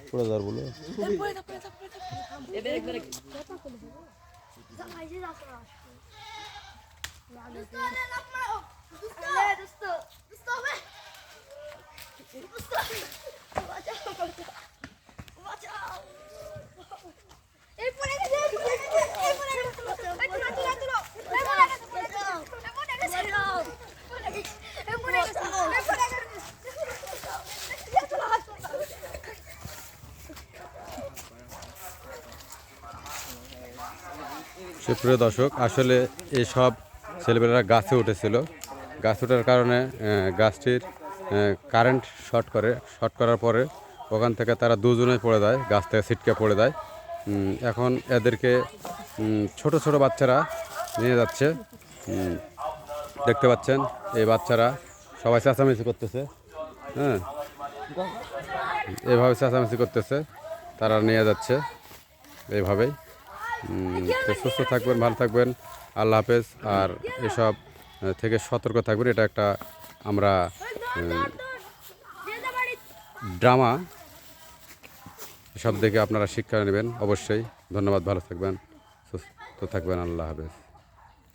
পড়ে যাওয়ার বলে সুপ্রিয় দর্শক, আসলে এইসব ছেলেমেয়েরা গাছে উঠেছিল। গাছ ওঠার কারণে গাছটির কারেন্ট শর্ট করার পরে ওখান থেকে তারা দুজনেই পড়ে যায়, গাছ থেকে ছিটকে পড়ে যায়। এখন এদেরকে ছোট ছোট বাচ্চারা নিয়ে যাচ্ছে। দেখতে পাচ্ছেন এই বাচ্চারা সবাই চেঁচামেচি করতেছে। হ্যাঁ, এভাবে চেঁচামেচি করতেছে, তারা নিয়ে যাচ্ছে এইভাবেই। তো সুস্থ থাকবেন, ভালো থাকবেন, আল্লাহ হাফেজ। আর এসব থেকে সতর্ক থাকবেন। এটা একটা আমরা ড্রামা, সব দেখে আপনারা শিক্ষা নেবেন অবশ্যই। ধন্যবাদ, ভালো থাকবেন, সুস্থ থাকবেন, আল্লাহ হাফেজ।